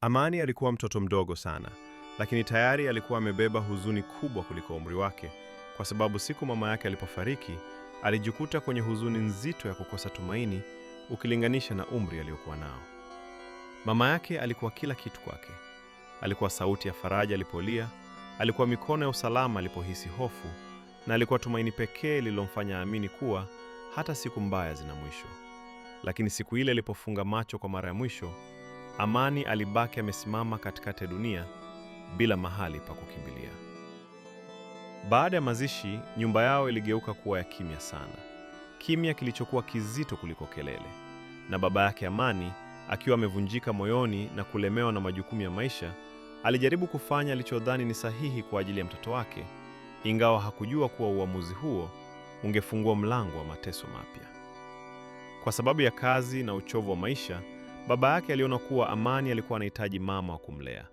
Amani alikuwa mtoto mdogo sana, lakini tayari alikuwa amebeba huzuni kubwa kuliko umri wake, kwa sababu siku mama yake alipofariki, alijikuta kwenye huzuni nzito ya kukosa tumaini ukilinganisha na umri aliokuwa nao. Mama yake alikuwa kila kitu kwake. Alikuwa sauti ya faraja alipolia, alikuwa mikono ya usalama alipohisi hofu, na alikuwa tumaini pekee lililomfanya aamini kuwa hata siku mbaya zina mwisho. Lakini siku ile alipofunga macho kwa mara ya mwisho, Amani alibaki amesimama katikati ya dunia bila mahali pa kukimbilia. Baada ya mazishi, nyumba yao iligeuka kuwa ya kimya sana. Kimya kilichokuwa kizito kuliko kelele. Na baba yake Amani, akiwa amevunjika moyoni na kulemewa na majukumu ya maisha, alijaribu kufanya alichodhani ni sahihi kwa ajili ya mtoto wake, ingawa hakujua kuwa uamuzi huo ungefungua mlango wa mateso mapya. Kwa sababu ya kazi na uchovu wa maisha, baba yake aliona kuwa Amani alikuwa anahitaji mama wa kumlea,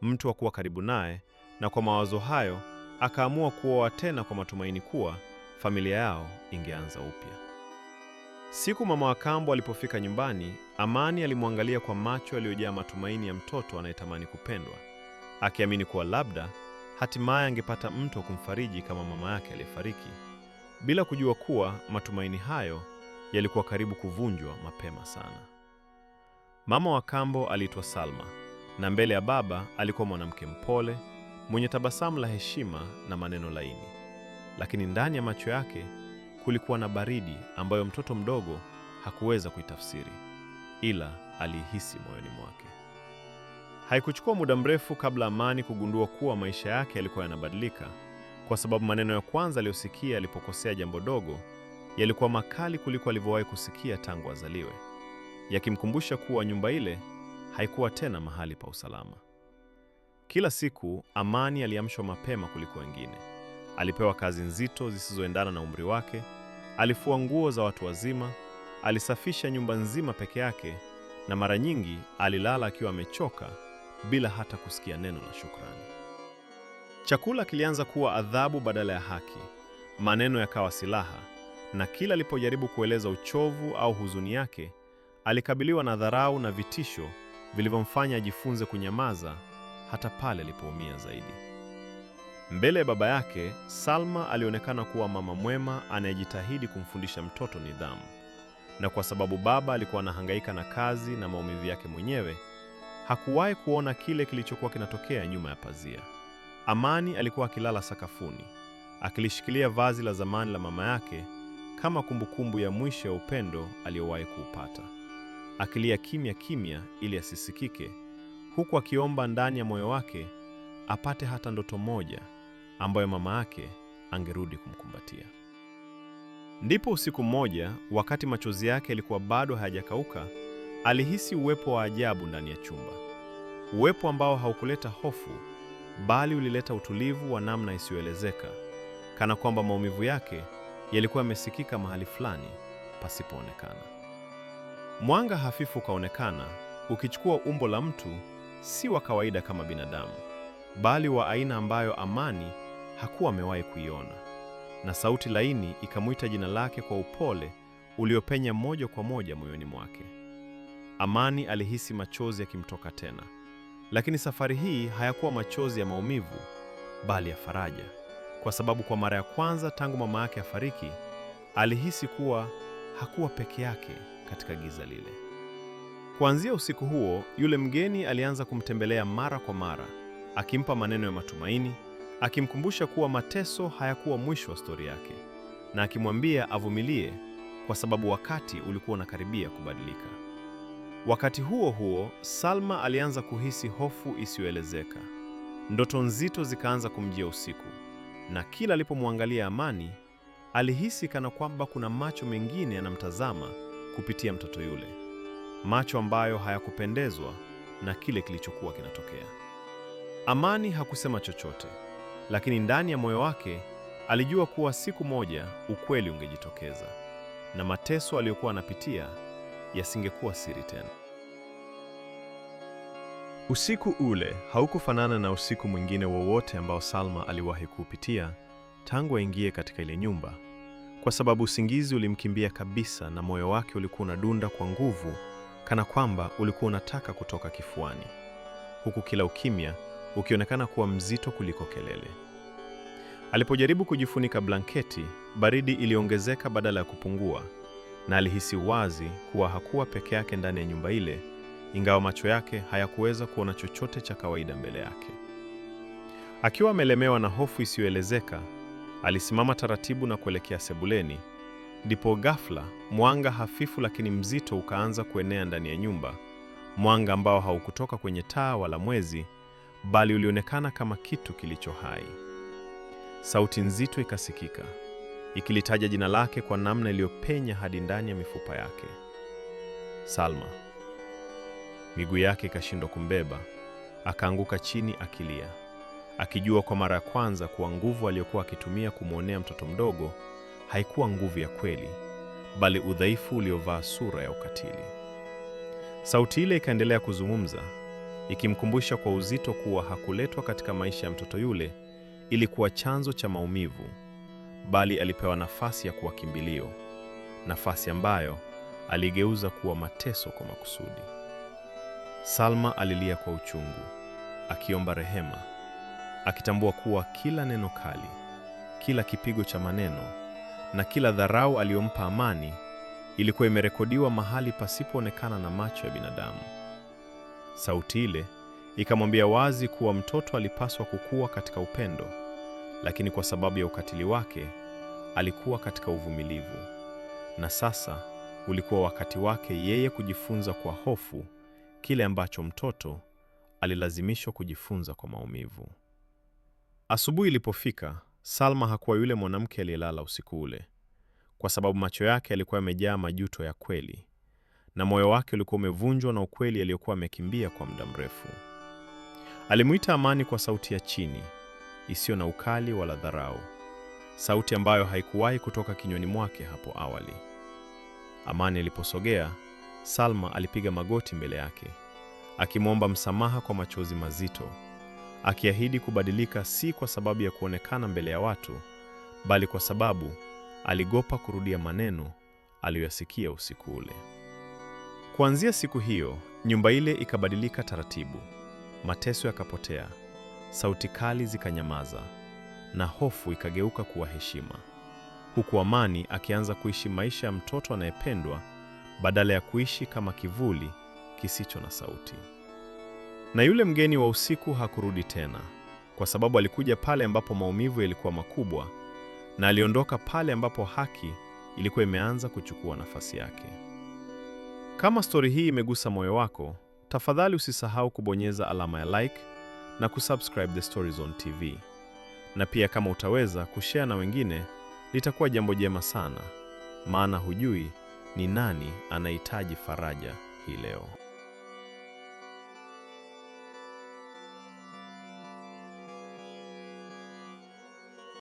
mtu wa kuwa karibu naye, na kwa mawazo hayo akaamua kuoa tena kwa matumaini kuwa familia yao ingeanza upya. Siku mama wa kambo alipofika nyumbani, Amani alimwangalia kwa macho yaliyojaa matumaini ya mtoto anayetamani kupendwa, akiamini kuwa labda hatimaye angepata mtu wa kumfariji kama mama yake aliyefariki, bila kujua kuwa matumaini hayo yalikuwa karibu kuvunjwa mapema sana. Mama wa kambo aliitwa Salma, na mbele ya baba alikuwa mwanamke mpole, mwenye tabasamu la heshima na maneno laini. Lakini ndani ya macho yake kulikuwa na baridi ambayo mtoto mdogo hakuweza kuitafsiri, ila alihisi moyoni mwake. Haikuchukua muda mrefu kabla Amani kugundua kuwa maisha yake yalikuwa yanabadilika, kwa sababu maneno ya kwanza aliyosikia alipokosea jambo dogo yalikuwa makali kuliko alivyowahi kusikia tangu azaliwe, yakimkumbusha kuwa nyumba ile haikuwa tena mahali pa usalama. Kila siku Amani aliamshwa mapema kuliko wengine. Alipewa kazi nzito zisizoendana na umri wake, alifua nguo za watu wazima, alisafisha nyumba nzima peke yake, na mara nyingi alilala akiwa amechoka bila hata kusikia neno la shukrani. Chakula kilianza kuwa adhabu badala ya haki, maneno yakawa silaha, na kila alipojaribu kueleza uchovu au huzuni yake, alikabiliwa na dharau na vitisho vilivyomfanya ajifunze kunyamaza hata pale alipoumia zaidi. Mbele ya baba yake, Salma alionekana kuwa mama mwema anayejitahidi kumfundisha mtoto nidhamu. Na kwa sababu baba alikuwa anahangaika na kazi na maumivu yake mwenyewe, hakuwahi kuona kile kilichokuwa kinatokea nyuma ya pazia. Amani alikuwa akilala sakafuni, akilishikilia vazi la zamani la mama yake kama kumbukumbu ya mwisho ya upendo aliyowahi kuupata. Akilia kimya kimya ili asisikike, huku akiomba ndani ya moyo wake apate hata ndoto moja ambayo mama yake angerudi kumkumbatia. Ndipo usiku mmoja, wakati machozi yake yalikuwa bado hayajakauka, alihisi uwepo wa ajabu ndani ya chumba. Uwepo ambao haukuleta hofu, bali ulileta utulivu wa namna isiyoelezeka, kana kwamba maumivu yake yalikuwa yamesikika mahali fulani pasipoonekana. Mwanga hafifu ukaonekana, ukichukua umbo la mtu si wa kawaida kama binadamu, bali wa aina ambayo Amani hakuwa amewahi kuiona. Na sauti laini ikamuita jina lake kwa upole uliopenya moja kwa moja moyoni mwake. Amani alihisi machozi yakimtoka tena, lakini safari hii hayakuwa machozi ya maumivu, bali ya faraja, kwa sababu kwa mara ya kwanza tangu mama yake afariki, alihisi kuwa hakuwa peke yake katika giza lile. Kuanzia usiku huo, yule mgeni alianza kumtembelea mara kwa mara, akimpa maneno ya matumaini, akimkumbusha kuwa mateso hayakuwa mwisho wa stori yake, na akimwambia avumilie kwa sababu wakati ulikuwa unakaribia kubadilika. Wakati huo huo, Salma alianza kuhisi hofu isiyoelezeka. Ndoto nzito zikaanza kumjia usiku, na kila alipomwangalia Amani, alihisi kana kwamba kuna macho mengine yanamtazama kupitia mtoto yule, macho ambayo hayakupendezwa na kile kilichokuwa kinatokea. Amani hakusema chochote, lakini ndani ya moyo wake alijua kuwa siku moja ukweli ungejitokeza, na mateso aliyokuwa anapitia yasingekuwa siri tena. Usiku ule haukufanana na usiku mwingine wowote ambao Salma aliwahi kupitia tangu aingie katika ile nyumba, kwa sababu usingizi ulimkimbia kabisa na moyo wake ulikuwa unadunda kwa nguvu kana kwamba ulikuwa unataka kutoka kifuani. huku kila ukimya ukionekana kuwa mzito kuliko kelele. Alipojaribu kujifunika blanketi, baridi iliongezeka badala ya kupungua, na alihisi wazi kuwa hakuwa peke yake ndani ya nyumba ile, ingawa macho yake hayakuweza kuona chochote cha kawaida mbele yake. Akiwa amelemewa na hofu isiyoelezeka, alisimama taratibu na kuelekea sebuleni. Ndipo ghafla, mwanga hafifu lakini mzito ukaanza kuenea ndani ya nyumba, mwanga ambao haukutoka kwenye taa wala mwezi, bali ulionekana kama kitu kilicho hai. Sauti nzito ikasikika, ikilitaja jina lake kwa namna iliyopenya hadi ndani ya mifupa yake. Salma. Miguu yake ikashindwa kumbeba, akaanguka chini akilia, akijua kwa mara ya kwanza kuwa nguvu aliyokuwa akitumia kumwonea mtoto mdogo haikuwa nguvu ya kweli, bali udhaifu uliovaa sura ya ukatili. Sauti ile ikaendelea kuzungumza, ikimkumbusha kwa uzito kuwa hakuletwa katika maisha ya mtoto yule ili kuwa chanzo cha maumivu, bali alipewa nafasi ya kuwa kimbilio, nafasi ambayo aligeuza kuwa mateso kwa makusudi. Salma alilia kwa uchungu, akiomba rehema, akitambua kuwa kila neno kali, kila kipigo cha maneno na kila dharau aliyompa Amani ilikuwa imerekodiwa mahali pasipoonekana na macho ya binadamu. Sauti ile ikamwambia wazi kuwa mtoto alipaswa kukua katika upendo, lakini kwa sababu ya ukatili wake alikuwa katika uvumilivu, na sasa ulikuwa wakati wake yeye kujifunza kwa hofu kile ambacho mtoto alilazimishwa kujifunza kwa maumivu. Asubuhi ilipofika, Salma hakuwa yule mwanamke aliyelala usiku ule, kwa sababu macho yake yalikuwa yamejaa majuto ya kweli, na moyo wake ulikuwa umevunjwa na ukweli aliyokuwa amekimbia kwa muda mrefu. Alimuita Amani kwa sauti ya chini, isiyo na ukali wala dharau, sauti ambayo haikuwahi kutoka kinywani mwake hapo awali. Amani aliposogea, Salma alipiga magoti mbele yake, akimwomba msamaha kwa machozi mazito, akiahidi kubadilika, si kwa sababu ya kuonekana mbele ya watu, bali kwa sababu aligopa kurudia maneno aliyoyasikia usiku ule. Kuanzia siku hiyo, nyumba ile ikabadilika taratibu. Mateso yakapotea, sauti kali zikanyamaza, na hofu ikageuka kuwa heshima, huku Amani akianza kuishi maisha ya mtoto anayependwa badala ya kuishi kama kivuli kisicho na sauti. Na yule mgeni wa usiku hakurudi tena, kwa sababu alikuja pale ambapo maumivu yalikuwa makubwa, na aliondoka pale ambapo haki ilikuwa imeanza kuchukua nafasi yake. Kama stori hii imegusa moyo wako, tafadhali usisahau kubonyeza alama ya like na kusubscribe The Story Zone TV. Na pia kama utaweza kushare na wengine, litakuwa jambo jema sana, maana hujui ni nani anahitaji faraja hii leo.